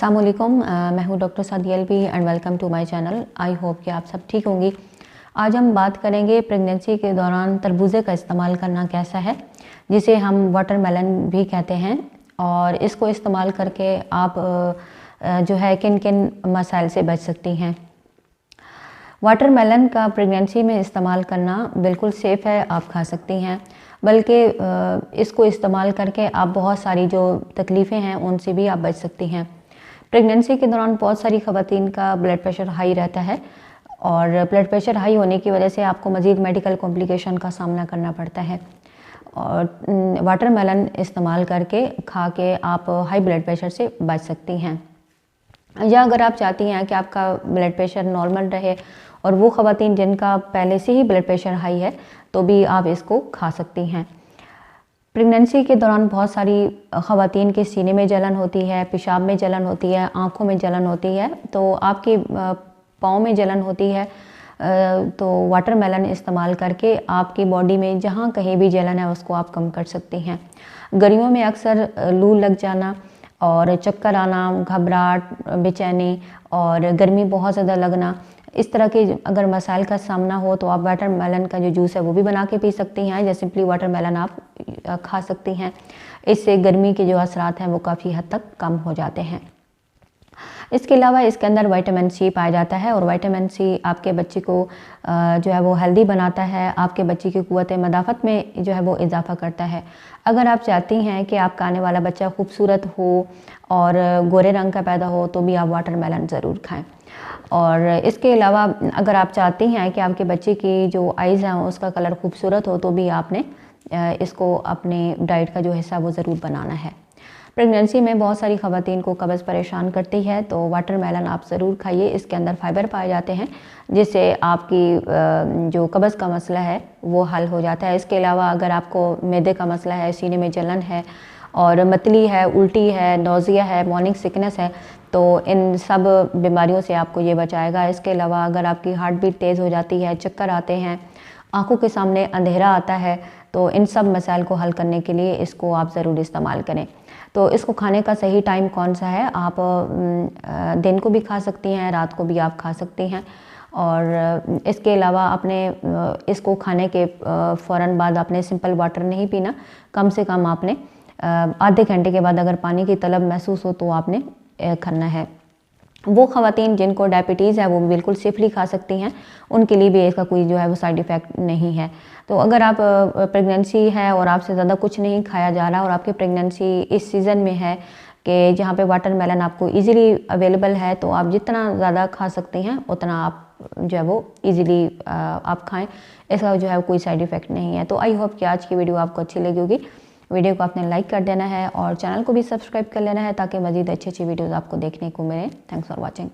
अस्सलामुअलैकुम, मैं हूँ doctor Sadia Alvi and welcome to my channel. I hope कि आप सब ठीक होंगी। आज हम बात करेंगे प्रेगनेंसी के दौरान तरबूजे का इस्तेमाल करना कैसा है, जिसे हम वाटरमेलन भी कहते हैं। और इसको इस्तेमाल करके आप जो है किन किन मसाइल से बच सकती हैं। वाटरमेलन का प्रेगनेंसी में इस्तेमाल करना बिल्कुल सेफ़ है, आप खा सकती हैं। बल्कि इसको इस्तेमाल करके आप बहुत सारी जो तकलीफ़ें हैं उनसे भी आप बच सकती हैं। प्रेगनेंसी के दौरान बहुत सारी ख़वातीन का ब्लड प्रेशर हाई रहता है और ब्लड प्रेशर हाई होने की वजह से आपको मज़ीद मेडिकल कॉम्प्लिकेशन का सामना करना पड़ता है। और वाटरमेलन इस्तेमाल करके खा के आप हाई ब्लड प्रेशर से बच सकती हैं। या अगर आप चाहती हैं कि आपका ब्लड प्रेशर नॉर्मल रहे और वो ख़वातीन जिनका पहले से ही ब्लड प्रेशर हाई है तो भी आप इसको खा सकती हैं। प्रेगनेंसी के दौरान बहुत सारी ख़वातीन के सीने में जलन होती है, पेशाब में जलन होती है, आँखों में जलन होती है, तो आपके पाँव में जलन होती है। तो वाटरमेलन इस्तेमाल करके आपकी बॉडी में जहाँ कहीं भी जलन है उसको आप कम कर सकती हैं। गर्मियों में अक्सर लू लग जाना और चक्कर आना, घबराहट, बेचैनी और गर्मी बहुत ज़्यादा लगना, इस तरह के अगर मसाइल का सामना हो तो आप वाटरमेलन का जो जूस है वो भी बना के पी सकती हैं, या सिंपली वाटरमेलन आप खा सकती हैं। इससे गर्मी के जो असरात हैं वो काफ़ी हद तक कम हो जाते हैं। इसके अलावा इसके अंदर विटामिन सी पाया जाता है और विटामिन सी आपके बच्चे को जो है वो हेल्दी बनाता है, आपके बच्चे की क़ुव्वत मदाफ़त में जो है वो इजाफ़ा करता है। अगर आप चाहती हैं कि आपका आने वाला बच्चा खूबसूरत हो और गोरे रंग का पैदा हो तो भी आप वाटरमेलन ज़रूर खाएं। और इसके अलावा अगर आप चाहती हैं कि आपके बच्चे की जो आइज़ हैं उसका कलर खूबसूरत हो तो भी आपने इसको अपने डाइट का जो हिस्सा वो ज़रूर बनाना है। प्रेगनेंसी में बहुत सारी ख़वातीन को कब्ज़ परेशान करती है तो वाटरमेलन आप ज़रूर खाइए। इसके अंदर फाइबर पाए जाते हैं जिससे आपकी जो कब्ज़ का मसला है वो हल हो जाता है। इसके अलावा अगर आपको मैदे का मसला है, सीने में जलन है और मतली है, उल्टी है, नौज़िया है, मॉर्निंग सिकनेस है, तो इन सब बीमारियों से आपको ये बचाएगा। इसके अलावा अगर आपकी हार्ट बीट तेज़ हो जाती है, चक्कर आते हैं, आँखों के सामने अंधेरा आता है, तो इन सब मसाइल को हल करने के लिए इसको आप ज़रूर इस्तेमाल करें। तो इसको खाने का सही टाइम कौन सा है? आप दिन को भी खा सकती हैं, रात को भी आप खा सकती हैं। और इसके अलावा आपने इसको खाने के फ़ौरन बाद आपने सिंपल वाटर नहीं पीना, कम से कम आपने आधे घंटे के बाद अगर पानी की तलब महसूस हो तो आपने करना है। वो ख़वातीन जिनको डायबिटीज़ है वो बिल्कुल सेफली खा सकती हैं, उनके लिए भी इसका कोई जो है वो साइड इफ़ेक्ट नहीं है। तो अगर आप प्रेगनेंसी है और आपसे ज़्यादा कुछ नहीं खाया जा रहा और आपकी प्रेगनेंसी इस सीज़न में है कि जहाँ पे वाटरमेलन आपको इजीली अवेलेबल है, तो आप जितना ज़्यादा खा सकती हैं उतना आप जो है वो इजीली आप खाएँ। इसका जो है कोई साइड इफ़ेक्ट नहीं है। तो आई होप कि आज की वीडियो आपको अच्छी लगी होगी। वीडियो को आपने लाइक कर देना है और चैनल को भी सब्सक्राइब कर लेना है ताकि मज़ीद अच्छी अच्छी वीडियोज़ आपको देखने को मिले। Thanks for watching.